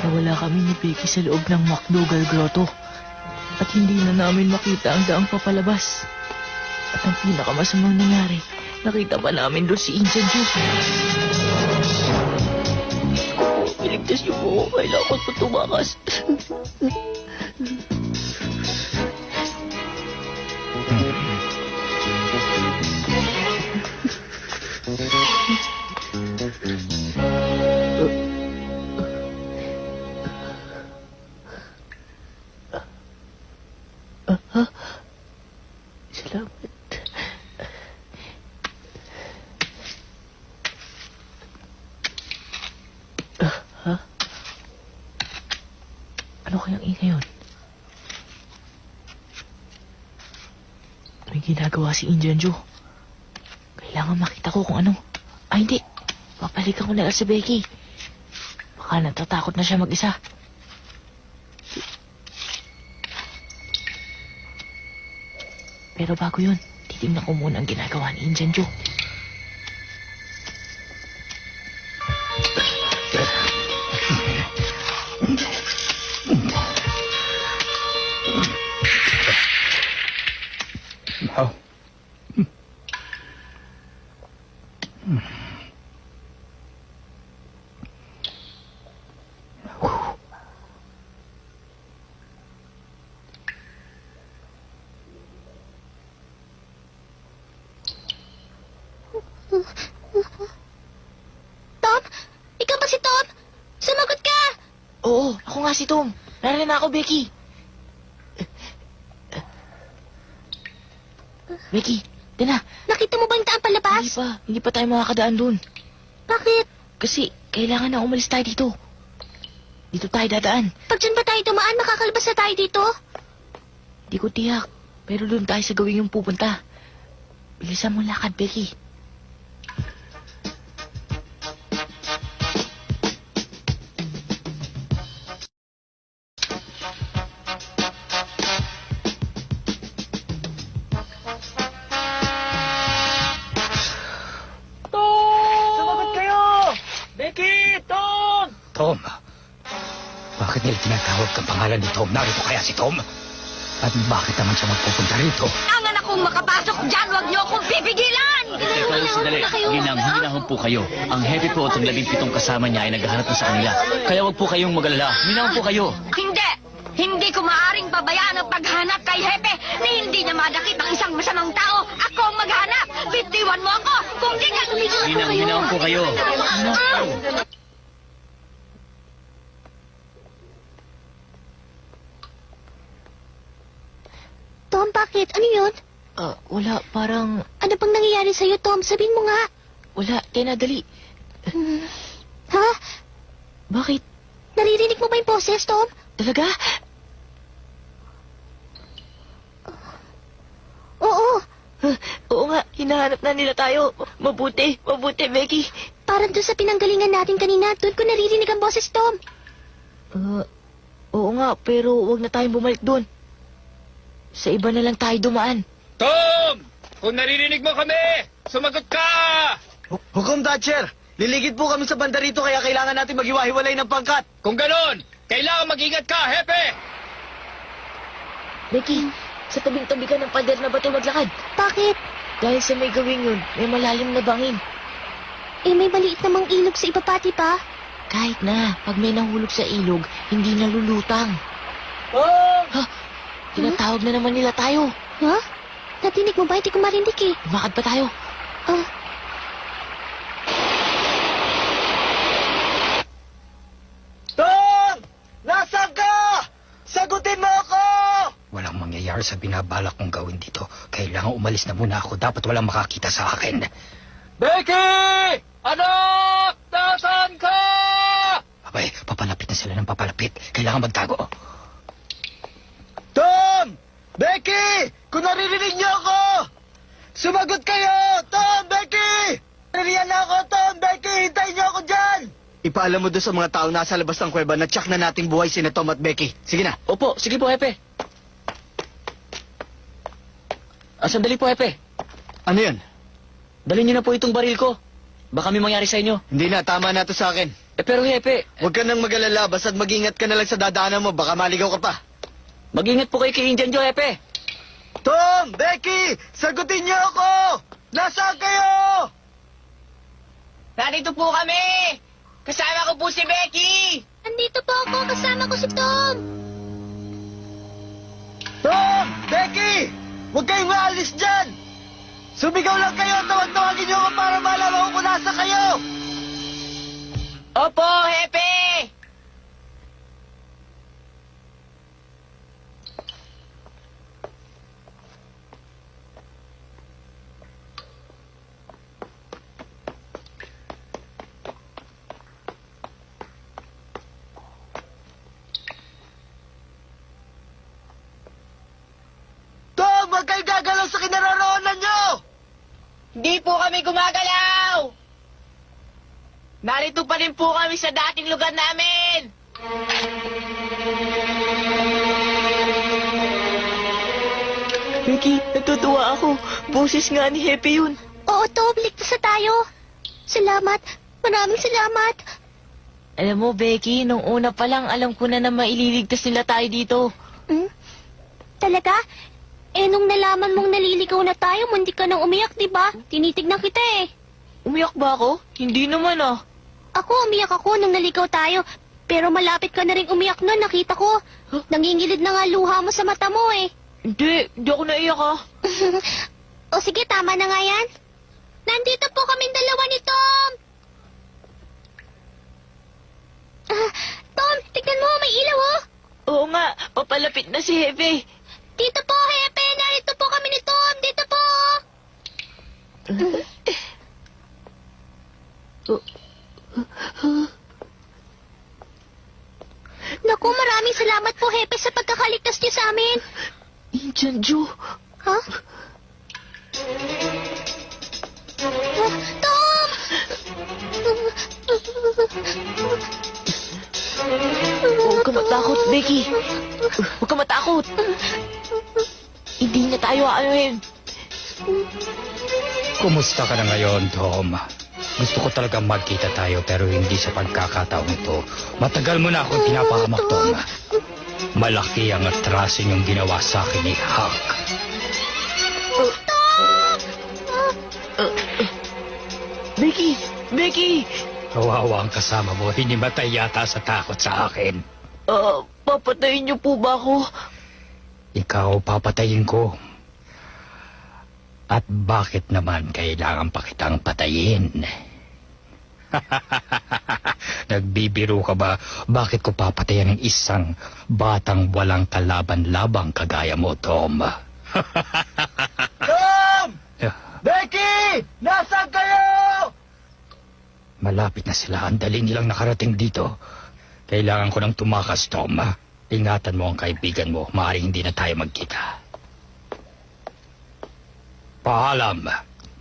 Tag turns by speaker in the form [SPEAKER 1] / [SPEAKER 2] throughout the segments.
[SPEAKER 1] Nawala kami ni Becky sa loob ng McDougal Grotto. At hindi na namin makita ang daang papalabas. At ang pinakamasamang nangyari, nakita pa namin doon si Injan Joe. Iligtas niyo po ako, kailangan ko tumakas. Salamat. Ha? Ano kayang ingay yun? May ginagawa si Indian Joe. Kailangan makita ko kung ano. Ay, hindi. Papalikan ko na lang si Becky. Baka natatakot na siya mag-isa. Pero bago yun, titignan ko muna ang ginagawa ni Indian Joe.
[SPEAKER 2] Tom? Ikaw ba si Tom? Sumagot ka!
[SPEAKER 1] Oo, ako nga si Tom. Narinig na ako, Becky. Becky, tina.
[SPEAKER 2] Nakita mo ba yung daan palabas?
[SPEAKER 1] Hindi pa tayo makakadaan dun.
[SPEAKER 2] Bakit?
[SPEAKER 1] Kasi kailangan na umalis tayo dito. Dito tayo dadaan.
[SPEAKER 2] Pag dyan ba tayo dumaan, makakalabas na tayo dito?
[SPEAKER 1] Di ko tiyak. Pero doon tayo sa gawin yung pupunta. Bilisan mo lakad, Becky. Sumagot kayo! Becky! Tom!
[SPEAKER 3] Tom, bakit nila tinatawag kang pangalan ni Tom? Narito kaya si Tom? At bakit naman siya magpupunta rito?
[SPEAKER 2] Ang anak kong makapasok dyan, huwag niyo akong pipigilan!
[SPEAKER 4] Teka lang sandali. Hinahon po kayo. Ang happy po at ang 17 kasama niya ay naghahanap na sa kanila. Kaya wag po kayong mag-alala. Hinahon po kayo.
[SPEAKER 2] Hindi! Hindi ko maaaring pabayaan ang paghanap kay Hepe na hindi niya madakip ang isang masamang tao. Ako ang maghanap! Bitiwan mo ako! Kung di ka tumigil
[SPEAKER 4] Hinahon po kayo.
[SPEAKER 2] Tom, bakit? Ano yun?
[SPEAKER 1] Wala. Parang...
[SPEAKER 2] Ano bang nangyayari sa'yo, Tom? Sabihin mo nga.
[SPEAKER 1] Wala. Tina, dali.
[SPEAKER 2] Ha?
[SPEAKER 1] Bakit?
[SPEAKER 2] Naririnig mo ba yung boses, Tom?
[SPEAKER 1] Talaga?
[SPEAKER 2] Oo.
[SPEAKER 1] Oo nga. Hinahanap na nila tayo. Mabuti. Mabuti, Becky.
[SPEAKER 2] Parang doon sa pinanggalingan natin kanina, doon ko naririnig ang boses, Tom.
[SPEAKER 1] Oo nga. Pero wag na tayong bumalik doon. Sa iba na lang tayo dumaan.
[SPEAKER 3] Tom! Kung naririnig mo kami, sumagot ka!
[SPEAKER 5] Hukom, Thatcher! Liligid po kami sa banda rito kaya kailangan natin maghiwa-hiwalay ng pangkat.
[SPEAKER 3] Kung ganon, kailangan mag-ingat ka, Hepe!
[SPEAKER 1] Becky, sa tabing-tabi ka ng pader na bato maglakad.
[SPEAKER 2] Bakit?
[SPEAKER 1] Dahil sa may gawin yun, may malalim na bangin.
[SPEAKER 2] Eh, may maliit namang ilog sa ibabati pa.
[SPEAKER 1] Kahit na, pag may nahulog sa ilog, hindi nalulutang. Ha? Tinatawag na naman nila tayo.
[SPEAKER 2] Ha? Natinig mo ba? Hindi ko marinig eh.
[SPEAKER 1] Lumakad pa tayo.
[SPEAKER 5] Tom! Nasaan ka? Sagutin mo ako!
[SPEAKER 3] Walang mangyayari sa binabalak kong gawin dito. Kailangan umalis na muna ako. Dapat walang makakita sa akin.
[SPEAKER 5] Becky! Anak! Nasaan ka?
[SPEAKER 3] Abay, papalapit na sila ng papalapit. Kailangan magtago.
[SPEAKER 5] Tom! Becky! Kung naririnig niyo ako! Sumagot kayo! Tom! Becky! Naririyan na ako, Tom! Becky! Hintayin niyo ako dyan! Ipaalam mo doon sa mga tao nasa labas ng kuweba na tsak na nating buhay sina Tom at Becky. Sige na.
[SPEAKER 4] Opo, sige po, Hepe. Sandali po, Hepe.
[SPEAKER 5] Ano yun?
[SPEAKER 4] Dalhin niyo na po itong baril ko. Baka may mangyari sa inyo.
[SPEAKER 5] Hindi na, tama na to sa akin.
[SPEAKER 1] Pero Hepe,
[SPEAKER 5] Huwag ka nang mag-alala, basta't mag-ingat ka na lang sa dadaanan mo, baka maligaw ka pa.
[SPEAKER 1] mag-ingat po kayo kay Indian Joe, Hepe.
[SPEAKER 5] Tom! Becky! Sagutin niyo ako! Nasaan kayo?
[SPEAKER 1] Nandito po kami! Kasama ko po si Becky!
[SPEAKER 2] Andito po ako, kasama ko si Tom.
[SPEAKER 5] Tom! Becky! Huwag kayong maalis dyan! Sumigaw lang kayo, tawag-tawagin niyo ako para malaman ko kung nasa kayo!
[SPEAKER 1] Opo, Hepe!
[SPEAKER 5] Tom! Huwag kayong gagalaw sa kinaroroonan niyo!
[SPEAKER 1] Hindi po kami gumagalaw! Narito pa rin po kami sa dating lugar namin! Becky, natutuwa ako. Boses nga ni Hepe yun.
[SPEAKER 2] Oo, Tom, ligtas na tayo. Salamat. Maraming salamat.
[SPEAKER 1] Alam mo, Becky, nung una pa lang alam ko na maililigtas nila tayo dito.
[SPEAKER 2] Hmm? Talaga? Eh, nung nalaman mong naliligaw na tayo, mundi ka nang umiyak, di ba? Tinitignan kita eh.
[SPEAKER 1] Umiyak ba ako? Hindi naman ah.
[SPEAKER 2] Ako, umiyak ako nung naligaw tayo. Pero malapit ka na rin umiyak nun, nakita ko. Nangingilid na nga luha mo sa mata mo eh.
[SPEAKER 1] Hindi ako naiyak ah.
[SPEAKER 2] O sige, tama na nga yan. Nandito po kaming dalawa ni Tom. Tom, tignan mo, may ilaw oh.
[SPEAKER 1] Oo nga, papalapit na si Hepe.
[SPEAKER 2] Dito po, Hepe. Narito po kami ni Tom. Dito po. Naku, maraming salamat po, Hepe, sa pagkakaligtas niyo sa amin.
[SPEAKER 1] Indian Joe.
[SPEAKER 2] Ha? Tom!
[SPEAKER 1] Huwag ka matakot, Becky. Huwag ka matakot. Hindi niya tayo aayahin.
[SPEAKER 3] Kumusta ka na ngayon, Tom? Gusto ko talaga magkita tayo pero hindi sa pagkakataon ito. Matagal mo na akong pinapahamak, Tom. Malaki ang atraso niyong ginawa sa akin ni Hank.
[SPEAKER 1] Becky! Becky!
[SPEAKER 3] Kawawa ang kasama mo. Hinimatay yata sa takot sa akin.
[SPEAKER 1] Papatayin niyo po ba ako?
[SPEAKER 3] Ikaw papatayin ko. At bakit naman kailangan pa kitang patayin? Nagbibiro ka ba? Bakit ko papatayan ng isang batang walang kalaban-labang kagaya mo, Tom?
[SPEAKER 5] Tom! Becky! Nasaan kayo?
[SPEAKER 3] Malapit na sila. Ang dali nilang nakarating dito. Kailangan ko nang tumakas, Tom. Ingatan mo ang kaibigan mo. Maaaring hindi na tayo magkita. Paalam.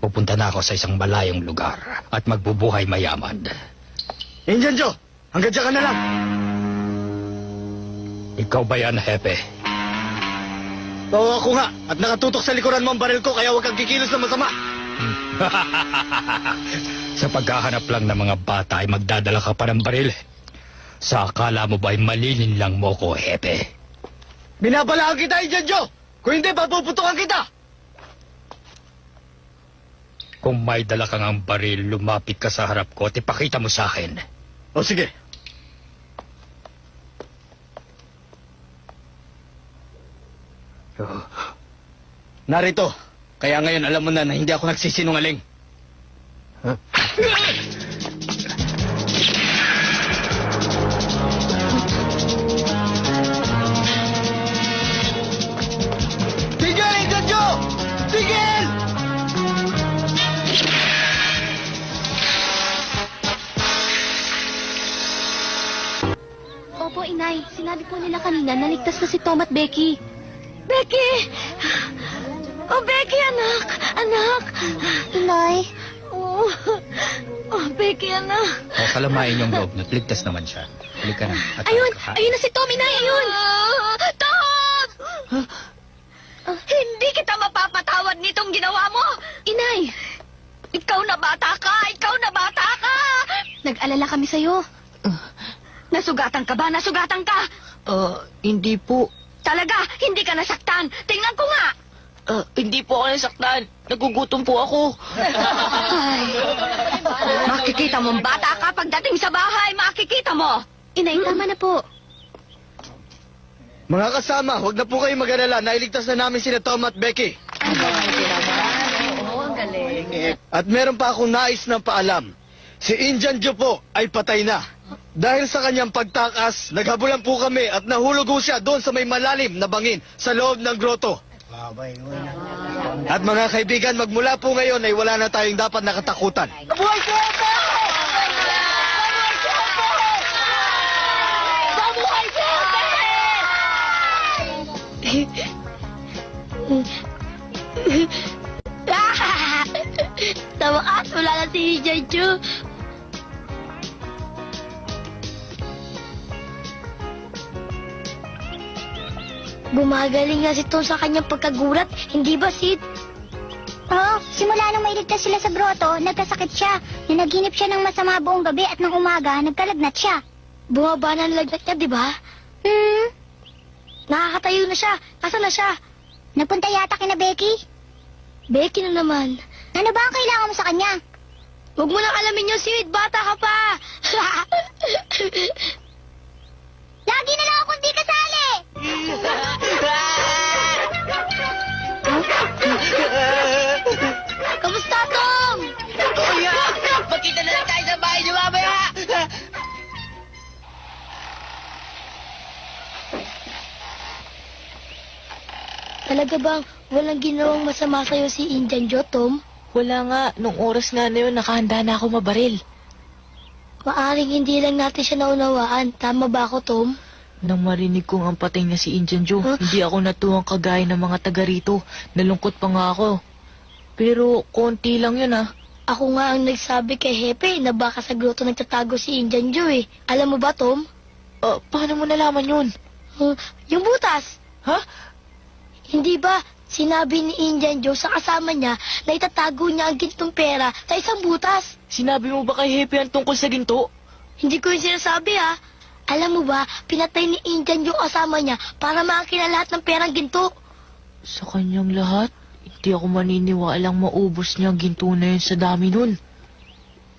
[SPEAKER 3] Pupunta na ako sa isang malayong lugar at magbubuhay mayaman.
[SPEAKER 5] Indian Joe! Hanggang dyan ka na lang!
[SPEAKER 3] Ikaw ba yan, Hepe?
[SPEAKER 5] Oo, ako nga. At nakatutok sa likuran mo ang baril ko, kaya huwag kang kikilos na masama.
[SPEAKER 3] Sa paghahanap lang ng mga bata ay magdadala ka pa ng baril. Sa akala mo ba ay malilin lang mo ko, Hepe?
[SPEAKER 5] Binabalaan kita, Indian Joe! Kung hindi, papuputukan kita!
[SPEAKER 3] Kung may dala kang ang baril, lumapit ka sa harap ko at ipakita mo sa akin.
[SPEAKER 5] O sige. Narito. Kaya ngayon alam mo na hindi ako nagsisinungaling. Tigil, Indian Joe! Tigil!
[SPEAKER 2] Opo, Inay. Sinabi po nila kanina na ligtas na si Tom at Becky. Becky! Oh, Becky, anak! Anak! Inay? Oh, Becky, anak.
[SPEAKER 3] O kalamain yung loob, ligtas naman siya. Halika na.
[SPEAKER 2] Ayun! Ayun na si Tom, Inay! Ayun! Tom! Hindi kita mapapatawad nitong ginawa mo! Inay! Ikaw na bata ka! Ikaw na bata ka! Nag-alala kami sa'yo. Nasugatan ka ba? Nasugatan ka?
[SPEAKER 1] Hindi po.
[SPEAKER 2] Talaga, hindi ka nasaktan. Tingnan ko nga.
[SPEAKER 1] Hindi po ako nasaktan. Nagugutom po ako.
[SPEAKER 2] Ay. Makikita mong bata ka pagdating sa bahay. Makikita mo. Inay, tama na po.
[SPEAKER 5] Mga kasama, huwag na po kayo mag-alala. Nailigtas na namin sina Tom at Becky.
[SPEAKER 2] Oo, ang galing.
[SPEAKER 5] At meron pa akong nais ng paalam. Si Injan Joe po ay patay na. Dahil sa kanyang pagtakas, naghabulan po kami at nahulog ho siya doon sa may malalim na bangin sa loob ng groto. At mga kaibigan, magmula po ngayon ay wala na tayong dapat nakatakutan.
[SPEAKER 2] Mabuhay po ako! Mabuhay po ako! Sa wakas, wala na si Jeju. Gumagaling nga si Tom sa kanyang pagkagulat, hindi ba, Sid?
[SPEAKER 6] Oo, simula nung mailigtas sila sa grotto, nagkasakit siya. Nanaginip siya ng masama buong gabi at ng umaga, nagkalagnat siya.
[SPEAKER 2] Bumaba na ang lagnat niya, di ba? Nakakatayo na siya. Nasaan na siya?
[SPEAKER 6] Napunta yata kina Becky.
[SPEAKER 2] Becky na naman.
[SPEAKER 6] Ano ba ang kailangan mo sa kanya?
[SPEAKER 2] Huwag mo nang alamin yung Sid, bata ka pa.
[SPEAKER 6] Lagi na lang akong di kasali!
[SPEAKER 2] Kamusta, Tom?
[SPEAKER 1] Kuya, magkita na lang tayo sa bahay niyo mamaya.
[SPEAKER 2] Talaga bang walang ginawang masama sa'yo si Indian Joe, Tom?
[SPEAKER 1] Wala nga. Nung oras nga na yun, nakahanda na ako mabaril.
[SPEAKER 2] Maaring hindi lang natin siya naunawaan. Tama ba ako, Tom?
[SPEAKER 1] Nang marinig kong ang patay na si Injan Joe, hindi ako natuwang kagaya ng mga taga rito. Nalungkot pa nga ako. Pero konti lang yun ah.
[SPEAKER 2] Ako nga ang nagsabi kay Hepe na baka sa grotto nagtatago si Indian Joe eh. Alam mo ba, Tom?
[SPEAKER 1] Paano mo nalaman yun?
[SPEAKER 2] Yung butas.
[SPEAKER 1] Ha?
[SPEAKER 2] Hindi ba sinabi ni Indian Joe sa kasama niya na itatago niya ang gintong pera sa isang butas?
[SPEAKER 1] Sinabi mo ba kay Hepe ang tungkol sa ginto?
[SPEAKER 2] Hindi ko yung sinasabi ha. Alam mo ba, pinatay ni Indian yung kasama niya para makakita lahat ng perang ginto.
[SPEAKER 1] Sa kanyang lahat? Hindi ako maniniwalang maubos niya ang ginto na yun sa dami nun.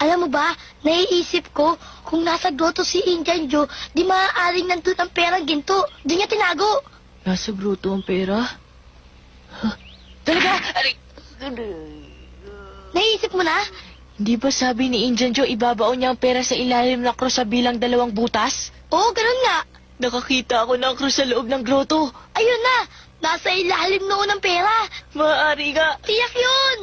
[SPEAKER 2] Alam mo ba, naiisip ko, kung nasa grotto si Indian Joe, di maaaring nandun ang perang ginto. Doon niya tinago.
[SPEAKER 1] Nasa gruto ang pera? Talaga? Aray!
[SPEAKER 2] Naiisip mo na?
[SPEAKER 1] Hindi ba sabi ni Injan Joe ibabaon niya ang pera sa ilalim ng krus sa bilang 2 butas?
[SPEAKER 2] Oo, ganun nga.
[SPEAKER 1] Nakakita ako ng krus sa loob ng groto.
[SPEAKER 2] Ayun na, nasa ilalim noon ang pera.
[SPEAKER 1] Maaari nga.
[SPEAKER 2] Tiyak yun.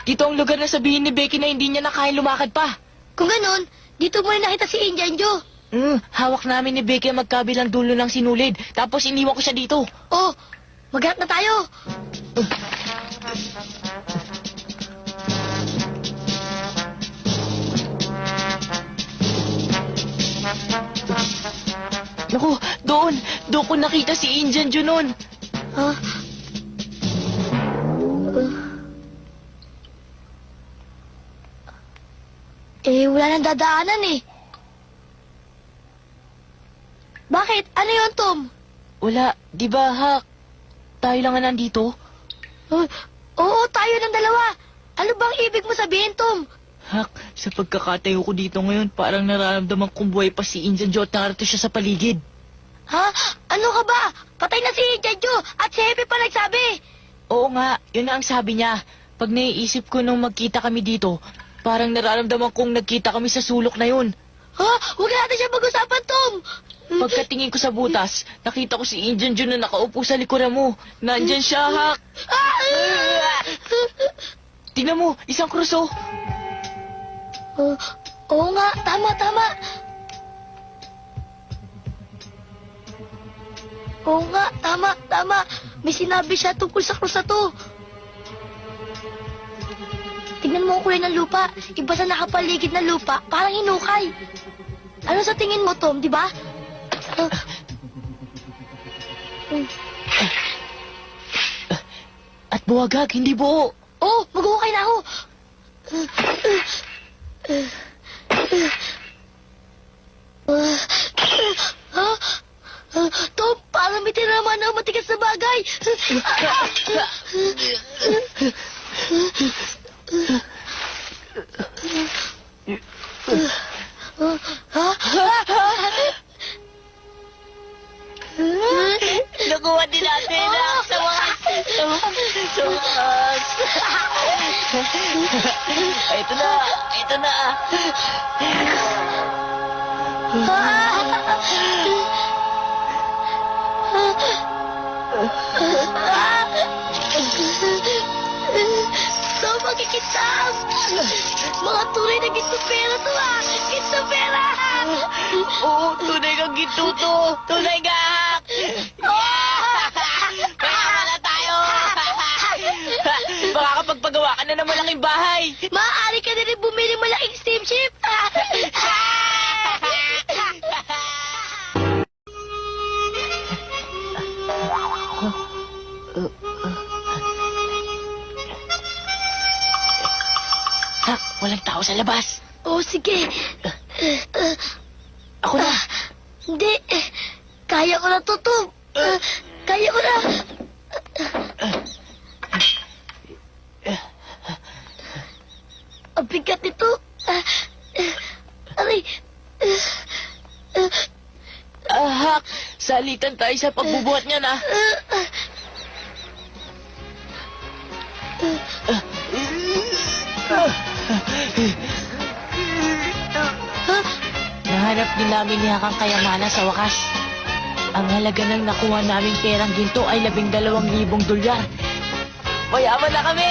[SPEAKER 1] Dito ang lugar na sabihin ni Becky na hindi niya na kaya lumakad pa.
[SPEAKER 2] Kung ganun, dito mo rin nakita si Indian Joe.
[SPEAKER 1] Hawak namin ni Becky ang magkabilang dulo ng sinulid. Tapos iniwan ko siya dito.
[SPEAKER 2] Oh, maghanap na tayo.
[SPEAKER 1] Naku, doon ko nakita si Indian Joe nun.
[SPEAKER 2] Ha? Wala nang dadaanan eh. Bakit? Ano yun, Tom?
[SPEAKER 1] Wala, di ba, Hak? Tayo lang nga nandito.
[SPEAKER 2] Oo, tayo ng dalawa. Ano bang ibig mo sabihin, Tom?
[SPEAKER 1] Hak, sa pagkakatayo ko dito ngayon, parang nararamdaman kong buhay pa si Indian Joe at narito siya sa paligid.
[SPEAKER 2] Ha? Ano ka ba? Patay na si Jeju at si Hepe pa nagsabi.
[SPEAKER 1] Oo nga, yun na ang sabi niya. Pag naiisip ko nung magkita kami dito, parang nararamdaman kong nagkita kami sa sulok na yun.
[SPEAKER 2] Ha? Huwag natin siya pag-usapan, Tom.
[SPEAKER 1] Pagkatingin ko sa butas, nakita ko si Indian Joe na nakaupo sa likuran mo. Nandyan siya, Hak. Tingnan mo, isang kruso.
[SPEAKER 2] Oo nga, tama. Oo nga, tama. May sinabi siya tungkol sa krus na to. Tignan mo ang kulay ng lupa. Iba sa nakapaligid na lupa, parang hinukay. Ano sa tingin mo, Tom, di ba?
[SPEAKER 1] At buwagag, hindi buo.
[SPEAKER 2] Oh, mag-uukay na ako. Tom, parang may tinamaan na matigas na bagay.
[SPEAKER 1] Nakuha din natin sa wakas. Ito na.
[SPEAKER 2] Tom, magkikitam. Mga tunay na gintupera to Gintupera.
[SPEAKER 1] Oo, tunay kang ginto to. Tunay ka. Kaya na tayo. Baka kapagpagawa ka na ng malaking bahay.
[SPEAKER 2] Maaari ka na rin bumili malaking steamship.
[SPEAKER 1] Hak, walang tao sa labas.
[SPEAKER 2] Oh, sige.
[SPEAKER 1] Ako na.
[SPEAKER 2] Hindi. Kaya ko na to, Tom. Kaya ko na. Ang bigat nito. Aray.
[SPEAKER 1] Hak, salitan tayo sa pagbubuhat niya na. Nahanap din namin ni Hakang kayamanan sa wakas. Ang halaga ng nakuha naming perang ginto ay $12,000. Mayaman na kami!